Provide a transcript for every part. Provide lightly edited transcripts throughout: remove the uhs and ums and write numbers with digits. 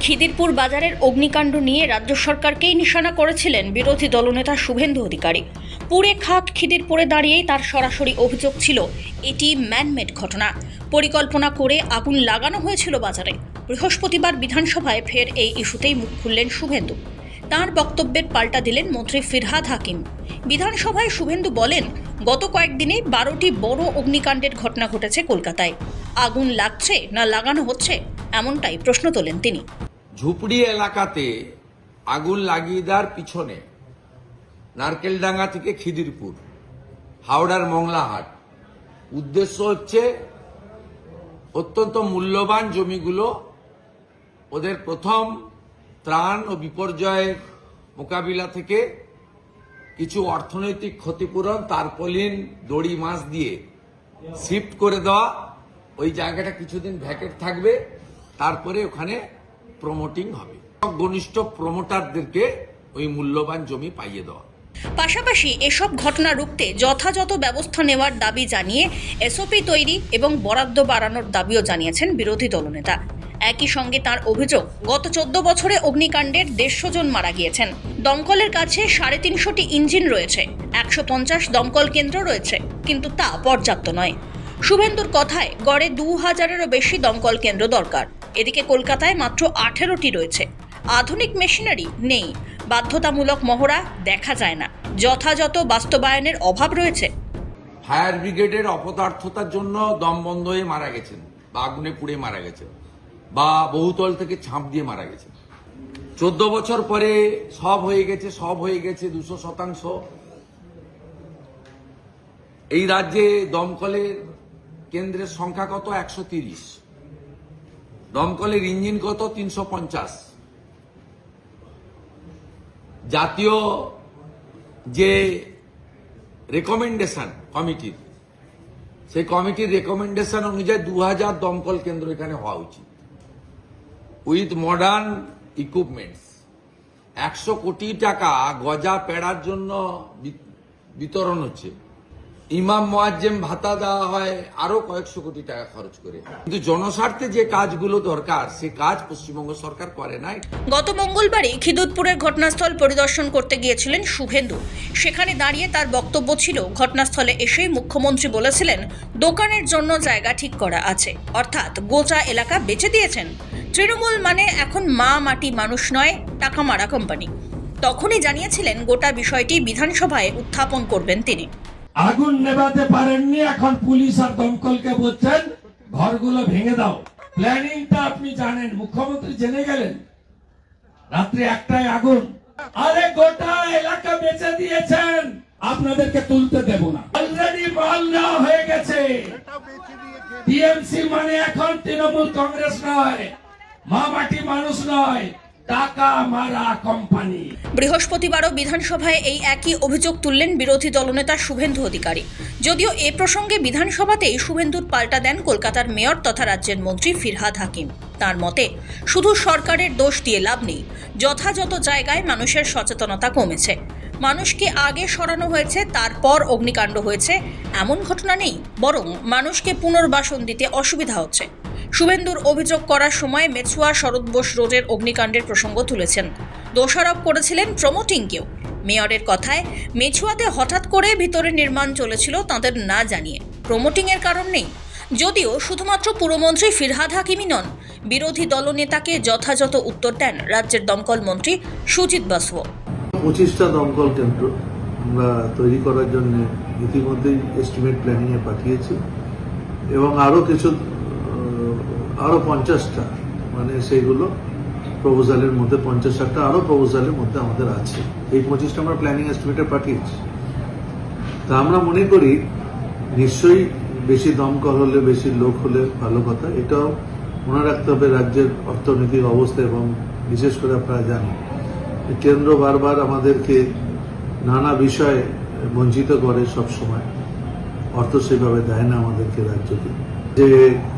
খিদিরপুর বাজারের অগ্নিকাণ্ড নিয়ে রাজ্য সরকারকেই নিশানা করেছিলেন বিরোধী দলনেতা শুভেন্দু অধিকারী। পুড়ে খাক খিদিরপুরে দাঁড়িয়েই তার সরাসরি অভিযোগ ছিল এটি ম্যানমেড ঘটনা, পরিকল্পনা করে আগুন লাগানো হয়েছিল বাজারে। বৃহস্পতিবার বিধানসভায় ফের এই ইস্যুতেই মুখ খুললেন শুভেন্দু। তাঁর বক্তব্যের পাল্টা দিলেন মন্ত্রী ফিরহাদ হাকিম। বিধানসভায় শুভেন্দু বলেন, গত কয়েকদিনে 12টি বড় অগ্নিকাণ্ডের ঘটনা ঘটেছে কলকাতায়। আগুন লাগছে না লাগানো হচ্ছে, এমনটাই প্রশ্ন তোলেন তিনি। ঝুপড়ি এলাকাতে আগুন লাগিয়ে দেওয়ার পিছনে নারকেলডাঙ্গা থেকে খিদিরপুর, হাওড়ার মংলাহাট, উদ্দেশ্য হচ্ছে অত্যন্ত মূল্যবান জমিগুলো ওদের প্রথম ত্রাণ ও বিপর্যয়ের মোকাবিলা থেকে কিছু অর্থনৈতিক ক্ষতিপূরণ তারপলিন দড়ি মাছ দিয়ে শিফট করে দেওয়া। ওই জায়গাটা কিছুদিন ভ্যাকেট থাকবে, তারপরে ওখানে প্রমোটিং হবে। ঘনিষ্ঠ প্রমোটারদেরকে ওই মূল্যবান জমি পাইয়ে দেওয়া। পাশাপাশি এসব ঘটনা রুখতে যথাযথ ব্যবস্থা নেওয়ার দাবি জানিয়ে এসওপি তৈরি এবং বরাদ্দ বাড়ানোর দাবিও জানিয়েছেন বিরোধী দলনেতা। একই সঙ্গে তার অভিযোগ, গত 14 বছরে অগ্নিকাণ্ডের 150 জন মারা গিয়েছেন। দমকলের কাছে 350টি ইঞ্জিন রয়েছে, 150 দমকল কেন্দ্র রয়েছে, কিন্তু তা পর্যাপ্ত নয়। শুভেন্দুর কথায় গড়ে 2000-এরও বেশি দমকল কেন্দ্র দরকার। এদিকে কলকাতায় মাত্র 18টি রয়েছে। আধুনিক মেশিনারি নেই, বাধ্যতামূলক মহড়া দেখা যায় না, যথাযথ বাস্তবায়নের অভাব রয়েছে। ফায়ার ব্রিগেডের অপদার্থতার জন্য দম বন্ধ হয়ে মারা গেছেন, বা আগুনে পুড়ে মারা গেছেন, বা বহুতল থেকে ঝাঁপ দিয়ে মারা গেছেন। 14 বছর পরে সব হয়ে গেছে 200%। এই রাজ্যে দমকলের কেন্দ্রের সংখ্যা কত? 130। দমকলের ইঞ্জিন কত? 350। জাতীয় যে রেকমেন্ডেশন কমিটির, সেই কমিটির রেকমেন্ডেশন অনুযায়ী 2000 দমকল কেন্দ্র এখানে হওয়া উচিত, উইথ মডার্ন ইকুইপমেন্টস। 100 কোটি টাকা গজা পেড়ার জন্য বিতরণ হচ্ছে। ইমাম মুয়াজ্জেম ভাতা দেওয়া হয় আরো কয়েকশো কোটি টাকা খরচ করে, কিন্তু জনস্বার্থে যে কাজগুলো দরকার সে কাজ পশ্চিমবঙ্গ সরকার করে নাই। গত মঙ্গলবারই খিদিরপুরের ঘটনাস্থল পরিদর্শন করতে গিয়েছিলেন শুভেন্দু। সেখানে দাঁড়িয়ে তার বক্তব্য ছিল, ঘটনাস্থলে এসেই মুখ্যমন্ত্রী বলেছিলেন দোকানের জন্য জায়গা ঠিক করা আছে, অর্থাৎ গোটা এলাকা বেচে দিয়েছেন। তৃণমূল মানে এখন মা মাটি মানুষ নয়, টাকা মারা কোম্পানি। তখনই জানিয়েছিলেন গোটা বিষয়টি বিধানসভায় উত্থাপন করবেন তিনি। আগুন নেভাতে পারেননি, এখন পুলিশ আর দমকলকে বলছেন ঘরগুলো ভেঙে দাও। প্ল্যানিংটা আপনি জানেন, মুখ্যমন্ত্রী জেনে গেলেন। রাত্রি 1টায় আগুন, আরে গোটা এলাকা বেঁচে দিয়েছেন, আপনাদেরকে তুলতে দেব না। অলরেডি মাল নেওয়া হয়ে গেছে। টিএমসি মানে এখন তৃণমূল কংগ্রেস নয়, মা মাটি মানুষ নয়, টাকা মারা কোম্পানি। বৃহস্পতিবারও বিধানসভায় এই একই অভিযোগ তুললেন বিরোধী দলনেতা শুভেন্দু অধিকারী। যদিও এ প্রসঙ্গে বিধানসভাতেই শুভেন্দুর পাল্টা দেন কলকাতার মেয়র তথা রাজ্যের মন্ত্রী ফিরহাদ হাকিম। তার মতে, শুধু সরকারের দোষ দিয়ে লাভ নেই, যথাযথ জায়গায় মানুষের সচেতনতা কমেছে। মানুষকে আগে সরানো হয়েছে, তারপর অগ্নিকাণ্ড হয়েছে, এমন ঘটনা নেই, বরং মানুষকে পুনর্বাসন দিতে অসুবিধা হচ্ছে। শুভেন্দুর অভিযোগ করার সময় মেছুয়া শরৎ বোস রোডের অগ্নিকাণ্ডের প্রসঙ্গ তুলেছেন। দোষারোপ করেছিলেন প্রমোটিংকেও। মেয়রের কথায়, মেছুয়াতে হঠাৎ করে ভিতরে নির্মাণ চলেছিল তাদের না জানিয়ে, প্রমোটিংয়ের কারণ নেই। যদিও শুধুমাত্র পুরমন্ত্রী ফিরহাদ হাকিমই নন, বিরোধী দলনেতাকে যথাযথ উত্তর দেন রাজ্যের দমকল মন্ত্রী সুজিত বসুও। 25টা দমকল কেন্দ্র আমরা তৈরি করার জন্য ইতিমধ্যেই এস্টিমেট প্ল্যানিং এ পাঠিয়েছি, এবং আরো 50টা, মানে সেইগুলো প্রপোজালের মধ্যে 50টা আরো প্রপোজালের মধ্যে আমাদের আছে। এই 25টা আমরা প্ল্যানিং এস্টিমেটে পাঠিয়েছি। তা আমরা মনে করি নিশ্চয়ই বেশি দমকল হলে, বেশি লোক হলে ভালো কথা। এটাও মনে রাখতে হবে রাজ্যের অর্থনৈতিক অবস্থা, এবং বিশেষ করে আপনারা জানেন কেন্দ্র বারবার আমাদেরকে নানা বিষয়ে বঞ্চিত করে, সব সময় অর্থ সেভাবে দেয় না আমাদেরকে রাজ্যকে। যে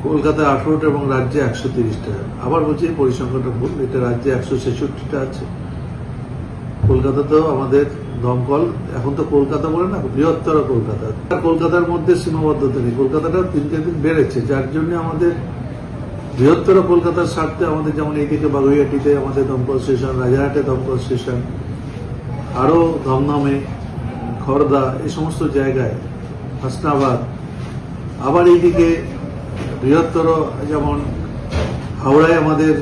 কলকাতায় 18টা এবং রাজ্যে 130টা, আবার বলছি পরিসংখ্যানটা ভুল, এটা রাজ্যে 166টা আছে। কলকাতাতেও আমাদের দমকল, এখন তো কলকাতা বলে না, বৃহত্তর কলকাতা, কলকাতার মধ্যে সীমাবদ্ধতা নেই, কলকাতাটা দিনকে দিন বেড়েছে, যার জন্য আমাদের বৃহত্তর কলকাতার স্বার্থে আমাদের যেমন এইদিকে বাগুইয়াটিতে আমাদের দমকল স্টেশন, রাজারহাটে দমকল স্টেশন, আরও দমদমে, খড়দা, এই সমস্ত জায়গায়, হাসনাবাদ, আবার এইদিকে বৃহত্তর যেমন হাওড়ায় আমাদের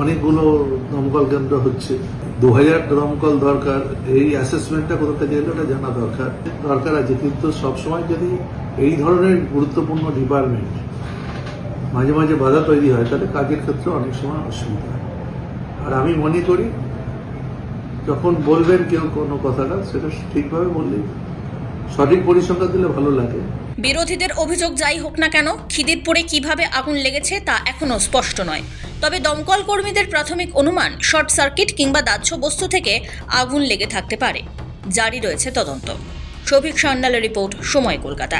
অনেকগুলো দমকল কেন্দ্র হচ্ছে। 2000 দমকল দরকার, এই অ্যাসেসমেন্টটা কোথা থেকে এলো এটা জানা দরকার আছে। কিন্তু সবসময় যদি এই ধরনের গুরুত্বপূর্ণ ডিপার্টমেন্ট মাঝে মাঝে বাধা তৈরি হয়, তাহলে কাজের ক্ষেত্রে অনেক সময় অসুবিধা হয়। আর আমি মনে করি যখন বলবেন কেউ কোনো কথাটা, সেটা ঠিকভাবে বললেই, সঠিক পরিসংখ্যান দিলে ভালো লাগে। বিরোধীদের অভিযোগ যাই হোক না কেন, খিদিরপুরে কিভাবে আগুন লেগেছে তা এখনো স্পষ্ট নয়। তবে দমকল কর্মীদের প্রাথমিক অনুমান শর্ট সার্কিট কিংবা দাহ্য বস্তু থেকে আগুন লেগে থাকতে পারে। জারি রয়েছে তদন্ত। শফিক সান্যালের রিপোর্ট, সময় কলকাতা।